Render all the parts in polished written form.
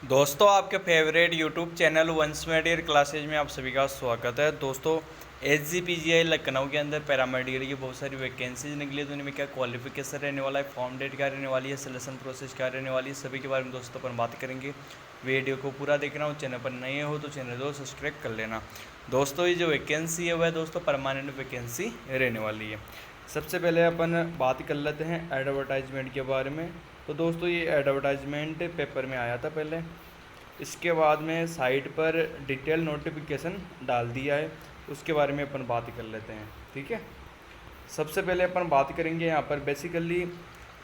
दोस्तों आपके favourite YouTube channel वंस मेडियर क्लासेज में आप सभी का स्वागत है। दोस्तों SGPGI लखनऊ के अंदर पैरामेडिकल की बहुत सारी वैकेंसीज निकली है। तो उनमें क्या क्वालिफिकेशन रहने वाला है, फॉर्म डेट क्या रहने वाली है, सिलेक्शन प्रोसेस क्या रहने वाली है, सभी के बारे में दोस्तों अपन बात करेंगे। वीडियो को पूरा देखना हो, चैनल पर नए हो तो चैनल को सब्सक्राइब कर लेना। दोस्तों ये जो वैकेंसी है वह दोस्तों परमानेंट वैकेंसी रहने वाली है। सबसे पहले अपन बात कर लेते हैं एडवर्टाइजमेंट के बारे में। तो दोस्तों ये एडवर्टाइजमेंट पेपर में आया था पहले, इसके बाद में साइट पर डिटेल नोटिफिकेशन डाल दिया है, उसके बारे में अपन बात कर लेते हैं। ठीक है, सबसे पहले अपन बात करेंगे यहाँ पर बेसिकली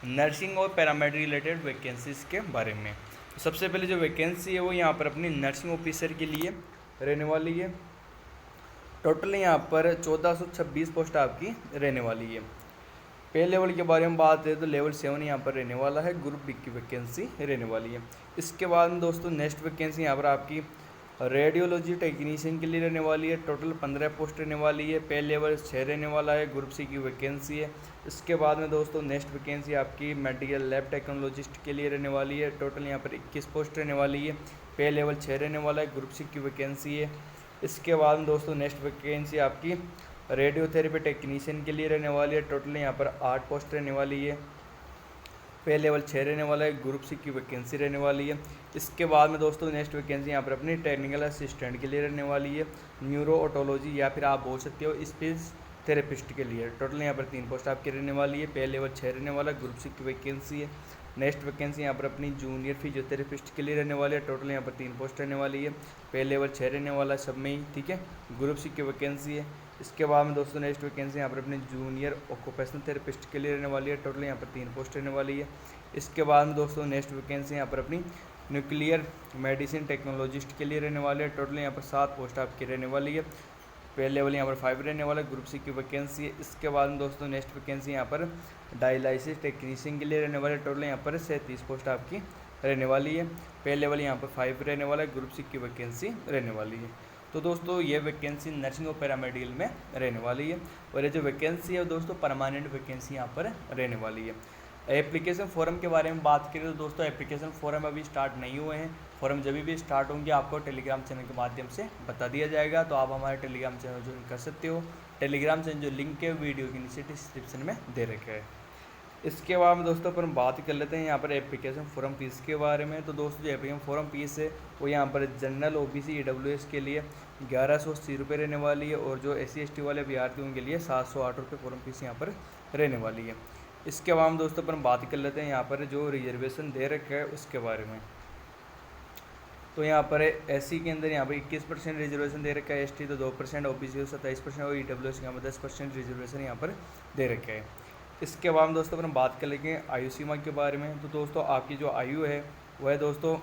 नर्सिंग और पैरामेडिक रिलेटेड वैकेंसीज़ के बारे में। सबसे पहले जो वैकेंसी है वो यहाँ पर अपनी नर्सिंग ऑफिसर के लिए रहने वाली है। टोटल यहाँ पर 1426 पोस्ट आपकी रहने वाली है। पे लेवल के बारे में बात है तो लेवल 7 यहाँ पर रहने वाला है, ग्रुप बी की वैकेंसी रहने वाली है। इसके बाद में दोस्तों नेक्स्ट वैकेंसी यहाँ पर आपकी रेडियोलॉजी टेक्नीशियन के लिए रहने वाली है। टोटल 15 पोस्ट रहने वाली है, पे लेवल 6 रहने वाला है, ग्रुप सी की वैकेंसी है। इसके बाद में दोस्तों नेक्स्ट वैकेंसी आपकी मेडिकल लैब टेक्नोलॉजिस्ट के लिए रहने वाली है। टोटल यहाँ पर 21 पोस्ट रहने वाली है, पे लेवल 6 रहने वाला है, ग्रुप सी की वैकेंसी है। इसके बाद में दोस्तों नेक्स्ट वैकेंसी आपकी रेडियोथेरेपी टेक्नीशियन के लिए रहने वाली है। टोटल यहाँ पर 8 पोस्ट रहने वाली है, पे लेवल 6 रहने वाला है, ग्रुप सी की वैकेंसी रहने वाली है। इसके बाद में दोस्तों नेक्स्ट वैकेंसी यहाँ पर अपनी टेक्निकल असिस्टेंट के लिए रहने वाली है, न्यूरो ऑटोलॉजी या फिर आप बोल सकते हो स्पीच थेरेपिस्ट के लिए। टोटल यहाँ पर 3 पोस्ट आपकी रहने वाली है, पे लेवल 6 रहने वाला है, ग्रुप सी की वैकेंसी है। नेक्स्ट वैकेंसी यहाँ पर अपनी जूनियर फिजियोथेरेपिस्ट के लिए रहने वाली है। टोटल यहाँ पर 3 पोस्ट रहने वाली है, पे लेवल 6 रहने वाला है सब में ही। ठीक है, ग्रुप सी की वैकेंसी है। इसके बाद में दोस्तों नेक्स्ट वैकेंसी यहाँ पर अपने जूनियर ऑक्यूपेशनल थेरेपिस्ट के लिए रहने वाली है। टोटल यहाँ पर 3 पोस्ट रहने वाली है। इसके बाद में दोस्तों नेक्स्ट वैकेंसी यहाँ पर अपनी न्यूक्लियर मेडिसिन टेक्नोलॉजिस्ट के लिए रहने वाली है। टोटल यहाँ पर 7 पोस्ट आपकी रहने वाली है, पे लेवल यहाँ पर 5 रहने वाला है, ग्रुप सी की वैकेंसी है। इसके बाद में दोस्तों नेक्स्ट वैकेंसी यहाँ पर डायलिसिस टेक्नीशियन के लिए रहने वाले। टोटल यहाँ पर 37 पोस्ट आपकी रहने वाली है, पे लेवल यहाँ पर 5 रहने वाला है, ग्रुप सी की वैकेंसी रहने वाली है। तो दोस्तों ये वैकेंसी नर्सिंग और पैरामेडिकल में रहने वाली है। और ये जो वैकेंसी है दोस्तों परमानेंट वैकेंसी यहाँ पर रहने वाली है। एप्लीकेशन फॉर्म के बारे में बात करें तो दोस्तों एप्लीकेशन फॉर्म अभी स्टार्ट नहीं हुए हैं। फॉर्म जब भी स्टार्ट होंगे आपको टेलीग्राम चैनल के माध्यम से बता दिया जाएगा, तो आप हमारे टेलीग्राम चैनल ज्वाइन कर सकते हो। टेलीग्राम चैनल जो लिंक है वीडियो के नीचे डिस्क्रिप्शन में दे रखा है। इसके बाद में दोस्तों अपन बात कर लेते हैं यहाँ पर एप्लीकेशन फॉर्म फीस के बारे में। तो दोस्तों जो एप्लीकेशन फॉर्म फीस है वो यहाँ पर जनरल OBC EWS के लिए 1180 रुपये रहने वाली है, और जो SC ST वाले अभ्यर्थी उनके लिए 708 रुपये फॉर्म फीस यहाँ पर रहने वाली है। इसके बाद में दोस्तों अपन बात कर लेते हैं यहाँ पर जो रिजर्वेशन दे रखा है उसके बारे में। तो यहाँ पर SC के अंदर यहाँ पर 21% रिजर्वेशन दे रखा है, ST तो 2%, OBC को 27% और EWS के यहाँ पर 10% रिजर्वेशन यहाँ पर दे रखा है। इसके बाद में दोस्तों अपन बात कर लेंगे आयु सीमा के बारे में। तो दोस्तों आपकी जो आयु है वह है दोस्तों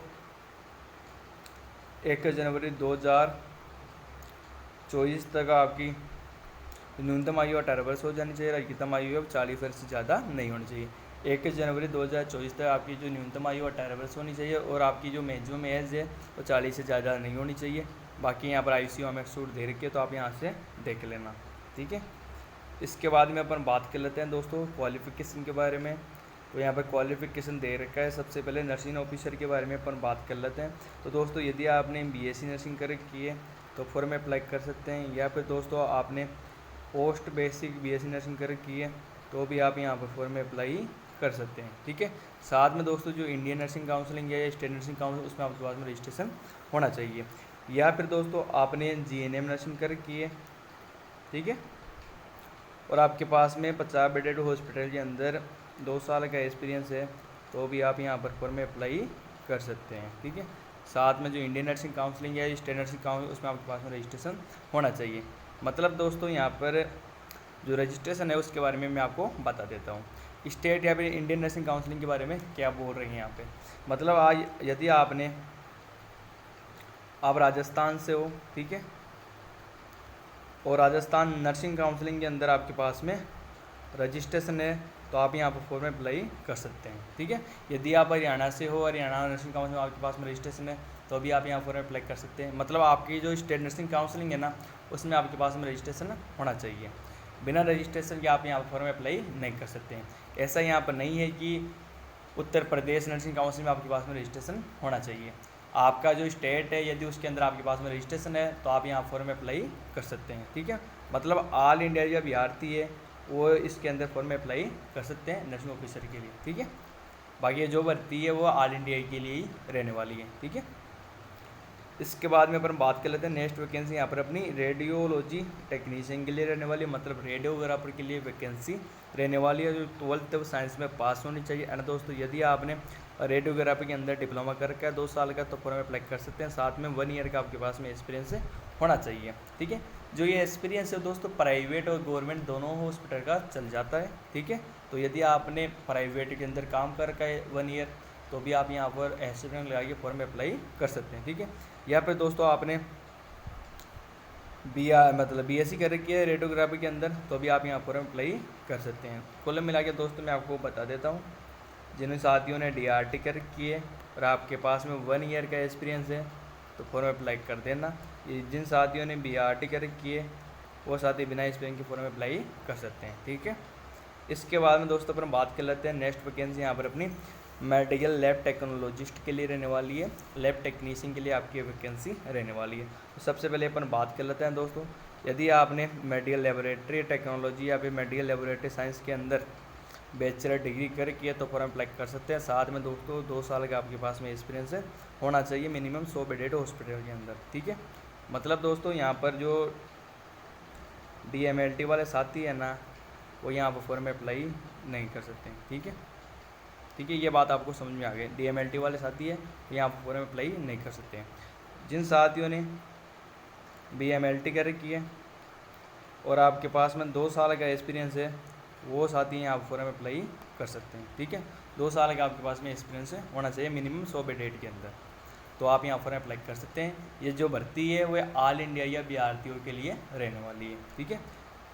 1 जनवरी 2024 तक आपकी न्यूनतम आयु 18 वर्ष हो जानी चाहिए, और अधिकतम आयु है 40 वर्ष से ज़्यादा नहीं होनी चाहिए। 1 जनवरी 2024 तक आपकी जो न्यूनतम आयु 18 वर्ष होनी चाहिए, और आपकी जो मैक्सिमम एज है वो 40 से ज़्यादा नहीं होनी चाहिए। बाकी यहाँ पर आयु सीमा में छूट दे रखी है, तो आप यहाँ से देख लेना। ठीक है, इसके बाद में अपन बात कर लेते हैं दोस्तों क्वालिफ़िकेशन के बारे में। तो यहाँ पर क्वालिफ़िकेशन दे रखा है। सबसे पहले नर्सिंग ऑफिसर के बारे में अपन बात कर लेते हैं। तो दोस्तों यदि आपने BSc नर्सिंग कर रखी है तो फॉर्म अप्लाई कर सकते हैं, या फिर दोस्तों आपने पोस्ट बेसिक BSc नर्सिंग कर रखी है तो भी आप यहाँ पर फॉर्म अप्लाई कर सकते हैं। ठीक है, साथ में दोस्तों जो इंडियन नर्सिंग काउंसिलिंग या स्टेट नर्सिंग काउंसिल उसमें आपके पास में रजिस्ट्रेशन होना चाहिए, या फिर दोस्तों आपने GNM नर्सिंग कर रखी है। ठीक है, और आपके पास में 50 बेडेड हॉस्पिटल के अंदर 2 साल का एक्सपीरियंस है तो भी आप यहाँ पर फॉर्म में अप्लाई कर सकते हैं। ठीक है, साथ में जो इंडियन नर्सिंग काउंसिलिंग या स्टेट नर्सिंग काउंसिल उसमें आपके पास में रजिस्ट्रेशन होना चाहिए। मतलब दोस्तों यहाँ पर जो रजिस्ट्रेशन है उसके बारे में मैं आपको बता देता हूँ। स्टेट या फिर इंडियन नर्सिंग काउंसिलिंग के बारे में क्या बोल रही हैं यहाँ पे, मतलब आज यदि आप राजस्थान से हो, ठीक है, और राजस्थान नर्सिंग काउंसिलिंग के अंदर आपके पास में रजिस्ट्रेशन है तो आप यहाँ पर फॉर्म में अप्लाई कर सकते हैं। ठीक है, यदि आप हरियाणा से हो, हरियाणा नर्सिंग काउंसिल में आपके पास में रजिस्ट्रेशन है तो भी आप यहाँ फॉर्म में अप्लाई कर सकते हैं। मतलब आपकी जो स्टेट नर्सिंग काउंसिलिंग है ना उसमें आपके पास में रजिस्ट्रेशन होना चाहिए। बिना रजिस्ट्रेशन के आप यहाँ पर फॉर्म में अप्लाई नहीं कर सकते हैं। ऐसा यहाँ पर नहीं है कि उत्तर प्रदेश नर्सिंग काउंसिल में आपके पास में रजिस्ट्रेशन होना चाहिए। आपका जो स्टेट है यदि उसके अंदर आपके पास में रजिस्ट्रेशन है तो आप यहाँ फॉर्म में अप्लाई कर सकते हैं। ठीक है, मतलब ऑल इंडिया जो अभ्यर्थी है वो इसके अंदर फॉर्म में अप्लाई कर सकते हैं नर्सिंग ऑफिसर के लिए। ठीक है, बाकी जो भर्ती है वो ऑल इंडिया के लिए ही रहने वाली है। ठीक है, इसके बाद में अपन बात कर लेते हैं नेक्स्ट वैकेंसी यहाँ पर अपनी रेडियोलॉजी टेक्नीशियन के लिए रहने वाली है, मतलब रेडियोग्राफर के लिए वैकेंसी रहने वाली है जो 12th साइंस में पास होनी चाहिए। एंड दोस्तों यदि आपने रेडियोग्राफी के अंदर डिप्लोमा करके 2 साल का तो फॉर्म अप्लाई कर सकते हैं, साथ में 1 ईयर का आपके पास में एक्सपीरियंस होना चाहिए। ठीक है, जो ये एक्सपीरियंस है दोस्तों प्राइवेट और गवर्नमेंट दोनों हॉस्पिटल का चल जाता है। ठीक है, तो यदि आपने प्राइवेट के अंदर काम कर रखा है 1 ईयर तो भी आप यहाँ पर एक्सपीरियंस लगा के फॉर्म में अप्लाई कर सकते हैं। ठीक है, यहाँ पे दोस्तों आपने बीएससी कर रखी है रेडियोग्राफी के अंदर तो भी आप यहाँ फॉर्म अप्लाई कर सकते हैं। कुल मिला के दोस्तों मैं आपको बता देता हूँ, जिन साथियों ने डीआरटी कर रखी है और आपके पास में 1 ईयर का एक्सपीरियंस है तो फॉर्म अप्लाई कर देना। जिन साथियों ने बीआरटी कर रखी है वो साथी बिना एक्सपीरियंस के फॉर्म अप्लाई कर सकते हैं। ठीक है, इसके बाद में दोस्तों अपन बात कर लेते हैं नेक्स्ट वैकेंसी यहाँ पर अपनी मेडिकल लैब टेक्नोलॉजिस्ट के लिए रहने वाली है, लैब टेक्नीशियन के लिए आपकी वैकेंसी रहने वाली है। तो सबसे पहले अपन बात कर लेते हैं दोस्तों, यदि आपने मेडिकल लेबोरेटरी टेक्नोलॉजी या फिर मेडिकल लेबोरेटरी साइंस के अंदर बैचलर डिग्री करके है तो फॉर्म अप्लाई कर सकते हैं। साथ में दोस्तों 2 साल का आपके पास में एक्सपीरियंस होना चाहिए मिनिमम 100 बेडेड हॉस्पिटल के अंदर। ठीक है, मतलब दोस्तों यहाँ पर जो DMLT वाले साथी है ना वो यहाँ पर फॉर्म अप्लाई नहीं कर सकते हैं। ठीक है, ठीक है, ये बात आपको समझ में आ गई। DMLT वाले साथी है यहाँ पर फॉर्म अप्लाई नहीं कर सकते हैं। जिन साथियों ने BMLT कर रखी है और आपके पास में 2 साल का एक्सपीरियंस है वो साथी यहाँ पर फॉर्म अप्लाई कर सकते हैं। ठीक है, 2 साल का आपके पास में एक्सपीरियंस होना चाहिए मिनिमम 100 बेडेड के अंदर तो आप यहाँ फॉर्म अप्लाई कर सकते हैं। ये जो भर्ती है वो ऑल इंडिया या अभ्यर्थियों के लिए रहने वाली है। ठीक है,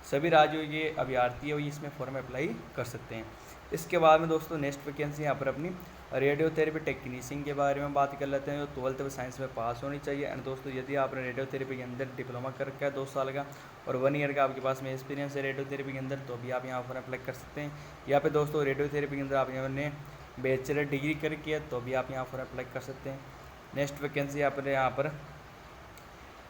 सभी राज्यों के अभ्यर्थी है वो इसमें फॉर्म अप्लाई कर सकते हैं। इसके बाद में दोस्तों नेक्स्ट वैकेंसी यहाँ पर अपनी रेडियोथेरेपी टेक्नीशियन के बारे में बात कर लेते हैं, जो 12th साइंस में पास होनी चाहिए। एंड दोस्तों यदि आपने रेडियोथेरेपी के अंदर डिप्लोमा कर रखा है 2 साल का और 1 ईयर का आपके पास में एक्सपीरियंस है रेडियोथेरेपी के अंदर तो भी आप यहाँ पर अप्लाई कर सकते हैं। यहाँ पे दोस्तों रेडियोथेरेपी के अंदर आपने बैचलर डिग्री करके है तो भी आप यहाँ पर अप्लाई कर सकते हैं। नेक्स्ट वैकेंसी यहाँ पर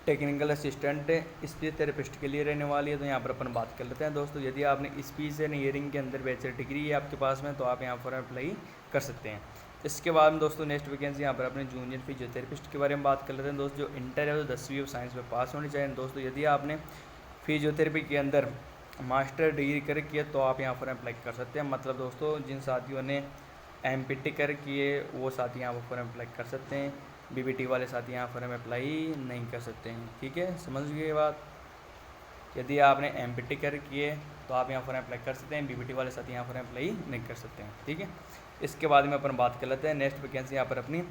टेक्निकल असिस्टेंट स्पीच थेरेपिस्ट के लिए रहने वाली है, तो यहाँ पर अपन बात कर लेते हैं दोस्तों। यदि आपने स्पीच एंड हियरिंग के अंदर बैचलर डिग्री है आपके पास में तो आप यहाँ पर अप्लाई कर सकते हैं। इसके बाद में दोस्तों नेक्स्ट वैकेंसी यहाँ पर अपने जूनियर फिजियोथेरेपिस्ट के बारे में बात कर लेते हैं दोस्तों। जो इंटर है वो 10वीं साइंस में पास होनी चाहिए। दोस्तों यदि आपने फिजियोथेरेपी के अंदर मास्टर डिग्री कर की है तो आप यहाँ पर अप्लाई कर सकते हैं। मतलब दोस्तों जिन साथियों ने MPT कर किए वो साथी यहाँ पर अप्लाई कर सकते हैं, BBT वाले साथी यहाँ पर हम अप्लाई नहीं कर सकते हैं। ठीक है, समझ गए बात। यदि आपने MPT कर किए तो आप यहाँ पर अप्लाई कर सकते हैं, BBT वाले साथी यहाँ पर अप्लाई नहीं कर सकते हैं। ठीक है, इसके बाद में अपन बात कर लेते हैं नेक्स्ट वैकेंसी यहाँ पर अपनी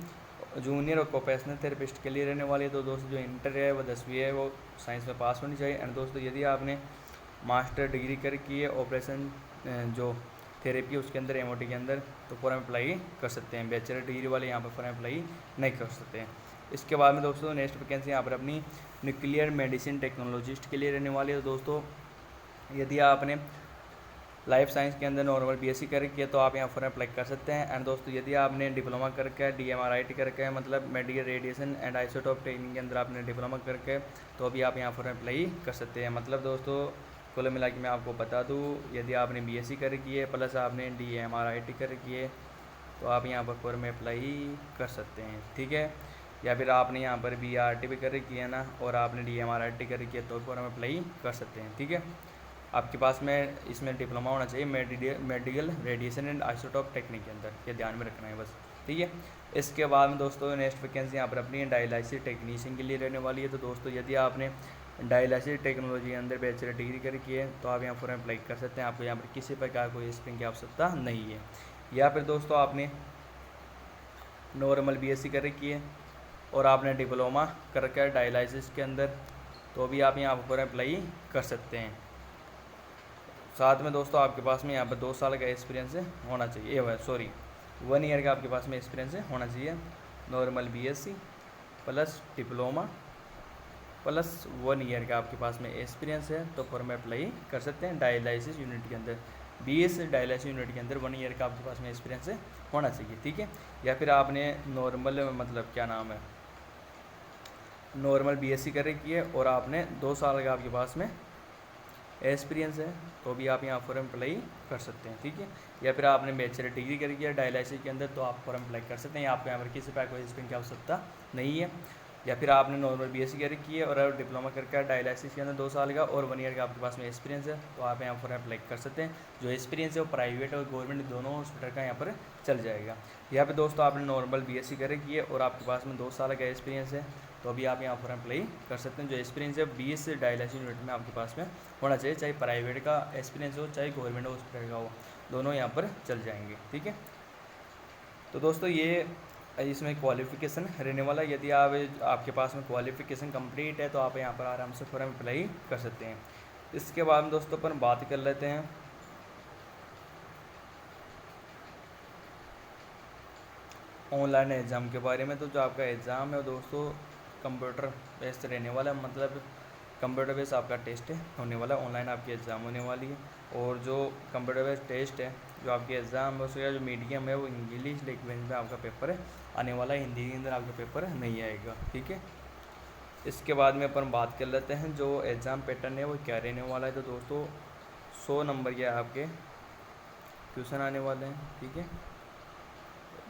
जूनियर ऑक्यूपेशनल थेरेपिस्ट के लिए रहने वाली है। तो दोस्तों जो इंटर है वो 10वीं है वो साइंस में पास होनी चाहिए। एंड दोस्तों यदि आपने मास्टर डिग्री कर की है ऑपरेशन जो थेरेपी उसके अंदर MOT के अंदर तो फॉर्म अप्लाई कर सकते हैं। बैचलर डिग्री वाले यहाँ पर फॉर्म अप्लाई नहीं कर सकते हैं। इसके बाद में दोस्तों नेक्स्ट वैकेंसी यहाँ पर अपनी न्यूक्लियर मेडिसिन टेक्नोलॉजिस्ट के लिए रहने वाली है। तो दोस्तों यदि आपने लाइफ साइंस के अंदर नॉर्मल BSc कर रखी है तो आप यहाँ फॉर्म अप्लाई कर सकते हैं। एंड दोस्तों यदि आपने डिप्लोमा करके है DMRIT करके है मतलब medical radiation and isotope technique के अंदर आपने डिप्लोमा करके तो अभी आप यहाँ फॉर्म अप्लाई कर सकते हैं। मतलब दोस्तों कुल मिला के मैं आपको बता दूँ यदि आपने BSc कर रखी है प्लस आपने DMRIT कर रखी है तो आप यहाँ पर फॉर्म अप्लाई कर सकते हैं। ठीक है, या फिर आपने यहाँ पर BRT भी कर रखी है ना और आपने DMRIT कर रखी है तो फॉर्म अप्लाई कर सकते हैं। ठीक है, आपके पास में इसमें डिप्लोमा होना चाहिए medical radiation and isotope technique के अंदर, ये ध्यान में रखना है बस। ठीक है, इसके बाद में दोस्तों नेक्स्ट वैकेंसी यहाँ पर अपनी डायलिसिस टेक्नीशियन के लिए रहने वाली है। तो दोस्तों यदि आपने डायलिसिस टेक्नोलॉजी के अंदर बैचलर डिग्री करके है तो आप यहाँ पर अप्लाई कर सकते हैं। आपको यहाँ पर किसी प्रकार कोई स्क्रीन की आवश्यकता नहीं है। या फिर दोस्तों आपने नॉर्मल BSc कर रखी है और आपने डिप्लोमा कर रखा है डायलिसिस के अंदर तो भी आप यहाँ पर अप्लाई कर सकते हैं। साथ में दोस्तों आपके पास में यहाँ पर 2 साल का एक्सपीरियंस होना चाहिए, 1 ईयर का आपके पास में एक्सपीरियंस होना चाहिए। Normal BSc plus diploma plus 1 year का आपके पास में एक्सपीरियंस है तो फॉर्म अप्लाई कर सकते हैं। डायलिसिस यूनिट के अंदर BS डायलिसिस यूनिट के अंदर 1 ईयर का आपके पास में एक्सपीरियंस होना चाहिए, ठीक है। या फिर आपने नॉर्मल मतलब क्या नाम है, नॉर्मल बीएससी कर रखी है और आपने 2 साल का आपके पास में एक्सपीरियंस है, तो भी आप यहाँ फॉर्म अप्लाई कर सकते हैं, ठीक है। या फिर आपने बैचलर डिग्री करी है डायलिसिस के अंदर, तो आप फॉर्म अप्लाई कर सकते हैं। आपको यहाँ पर किसी प्रकार कोई एक्सपीरियंस की आवश्यकता नहीं है। या फिर आपने नॉर्मल बीएससी कर रखी है और डिप्लोमा करके डायलिसिस के अंदर 2 साल का और 1 ईयर का आपके पास में एक्सपीरियंस है, तो आप यहाँ फॉर्म अप्लाई कर सकते हैं। जो एक्सपीरियंस है वो प्राइवेट और गवर्नमेंट दोनों हॉस्पिटल का यहाँ पर चल जाएगा। यहाँ पे दोस्तों आपने नॉर्मल बीएससी कर रखी है और आपके पास में 2 साल का एक्सपीरियंस है, तो अभी आप यहाँ फॉर्म अप्लाई कर सकते हैं। जो एक्सपीरियंस है 20 डायलिसिस यूनिट में आपके पास में होना चाहिए, चाहे प्राइवेट का एक्सपीरियंस हो चाहे गवर्नमेंट हॉस्पिटल का हो, दोनों यहाँ पर चल जाएंगे, ठीक है। तो दोस्तों ये इसमें क्वालिफ़िकेशन रहने वाला है। यदि आपके पास में क्वालिफ़िकेशन कंप्लीट है तो आप यहाँ पर आराम से फॉर्म अप्लाई कर सकते हैं। इसके बाद में दोस्तों अपन बात कर लेते हैं ऑनलाइन एग्ज़ाम के बारे में। तो जो आपका एग्ज़ाम है दोस्तों कंप्यूटर बेस्ड रहने वाला है, मतलब कंप्यूटर बेस्ड आपका टेस्ट होने वाला है, ऑनलाइन आपकी एग्ज़ाम होने वाली है। और जो कंप्यूटर बेस्ड टेस्ट है, जो आपके एग्ज़ाम है उसका जो मीडियम है वो इंग्लिश लैंग्वेज में आपका पेपर आने वाला है, हिंदी के अंदर आपका पेपर नहीं आएगा, ठीक है। इसके बाद में अपन बात कर लेते हैं जो एग्ज़ाम पैटर्न है वो क्या रहने वाला है। तो दोस्तों 100 नंबर के आपके क्वेश्चन आने वाले हैं, ठीक है।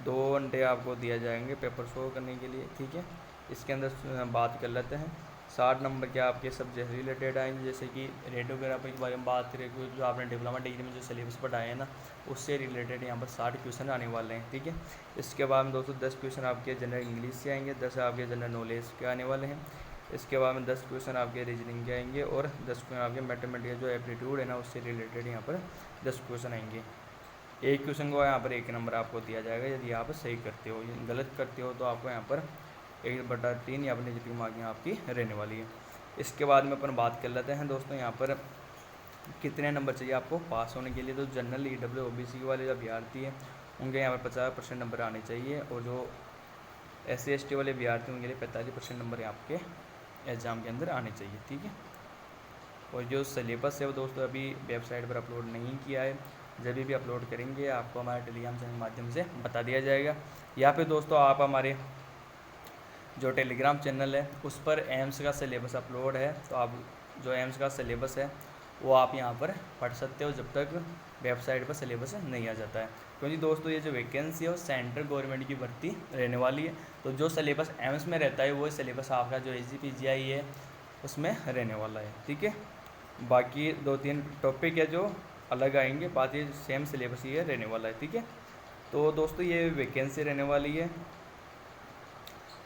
2 घंटे आपको दिया जाएंगे पेपर शो करने के लिए, ठीक है। इसके अंदर बात कर लेते हैं 60 नंबर के आपके सब्जेक्ट रिलेटेड आएंगे, जैसे कि रेडियोग्राफी के बारे में बात करें, जो आपने डिप्लोमा डिग्री में जो सिलेबस पढ़ाए हैं ना, उससे रिलेटेड यहाँ पर 60 क्वेश्चन आने वाले हैं, ठीक है। इसके बाद में दोस्तों 10 क्वेश्चन आपके जनरल इंग्लिश से आएंगे, 10 आपके जनरल नॉलेज के आने वाले हैं। इसके बाद में 10 क्वेश्चन आपके रीजनिंग के आएंगे और 10 क्वेश्चन आपके मैथमेटिक्स जो एप्टीट्यूड है ना उससे रिलेटेड यहाँ पर 10 क्वेश्चन आएंगे। एक क्वेश्चन को यहाँ पर 1 नंबर आपको दिया जाएगा यदि आप सही करते हो, गलत करते हो तो आपको यहाँ पर 1/3 या अपनी जितनी मार्किंग आपकी रहने वाली है। इसके बाद में अपन बात कर लेते हैं दोस्तों यहाँ पर कितने नंबर चाहिए आपको पास होने के लिए। तो जनरल EW OBC वाले जो अभ्यर्थी हैं उनके यहाँ पर 50% नंबर आने चाहिए, और जो SC ST वाले अभ्यर्थी उनके लिए 45% नंबर आपके एग्ज़ाम के अंदर आने चाहिए, ठीक है। और जो सिलेबस है वो दोस्तों अभी वेबसाइट पर अपलोड नहीं किया है, जब भी अपलोड करेंगे आपको हमारे टेलीग्राम चैनल के माध्यम से बता दिया जाएगा। या फिर दोस्तों आप हमारे जो टेलीग्राम चैनल है उस पर एम्स का सिलेबस अपलोड है, तो आप जो एम्स का सिलेबस है वो आप यहाँ पर पढ़ सकते हो जब तक वेबसाइट पर सिलेबस नहीं आ जाता है। क्योंकि दोस्तों ये जो वैकेंसी है वो सेंट्रल गवर्नमेंट की भर्ती रहने वाली है, तो जो सिलेबस एम्स में रहता है वही सिलेबस आपका जो SGPGI है उसमें रहने वाला है, ठीक है। बाकी 2-3 टॉपिक है जो अलग आएंगे, बाकी सेम सिलेबस ही है रहने वाला है, ठीक है। तो दोस्तों ये वैकेंसी रहने वाली है।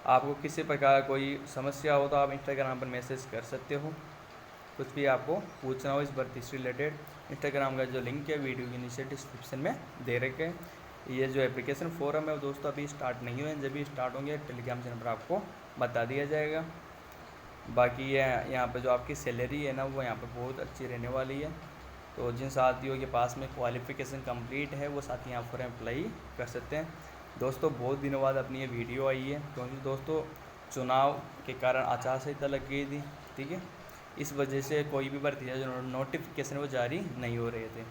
आपको किसी प्रकार कोई समस्या हो तो आप इंस्टाग्राम पर मैसेज कर सकते हो, कुछ भी आपको पूछना हो इस भर्ती से रिलेटेड। इंस्टाग्राम का जो लिंक है वीडियो के नीचे डिस्क्रिप्शन में दे रखे हैं। ये जो एप्लीकेशन फॉरम है वो दोस्तों अभी स्टार्ट नहीं हुए हैं, जब भी स्टार्ट होंगे टेलीग्राम चैनल पर आपको बता दिया जाएगा। बाकी ये यहाँ पर जो आपकी सैलरी है ना वो यहाँ पर बहुत अच्छी रहने वाली है, तो जिन साथियों के पास में क्वालिफ़िकेशन कंप्लीट है वो साथी यहाँ पर अप्लाई कर सकते हैं। दोस्तों बहुत दिनों बाद अपनी ये वीडियो आई है, क्योंकि दोस्तों चुनाव के कारण आचार संहिता लग गई थी, ठीक है। इस वजह से कोई भी भर्ती है जो नोटिफिकेशन वो जारी नहीं हो रहे थे,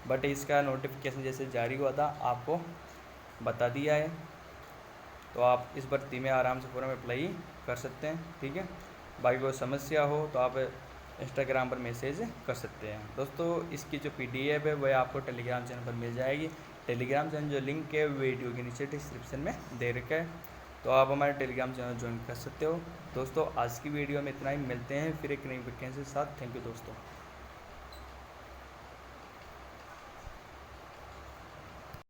बट इसका नोटिफिकेशन जैसे जारी हुआ था आपको बता दिया है, तो आप इस भर्ती में आराम से फॉर्म अप्लाई कर सकते हैं, ठीक है। बाकी कोई समस्या हो तो आप इंस्टाग्राम पर मैसेज कर सकते हैं। दोस्तों इसकी जो PDF है वह आपको टेलीग्राम चैनल पर मिल जाएगी। टेलीग्राम चैनल जो लिंक है वीडियो के नीचे डिस्क्रिप्शन में दे रखा है, तो आप हमारे टेलीग्राम चैनल ज्वाइन कर सकते हो। दोस्तों आज की वीडियो में इतना ही, मिलते हैं फिर एक नई वैकेंसी के साथ। थैंक यू दोस्तों।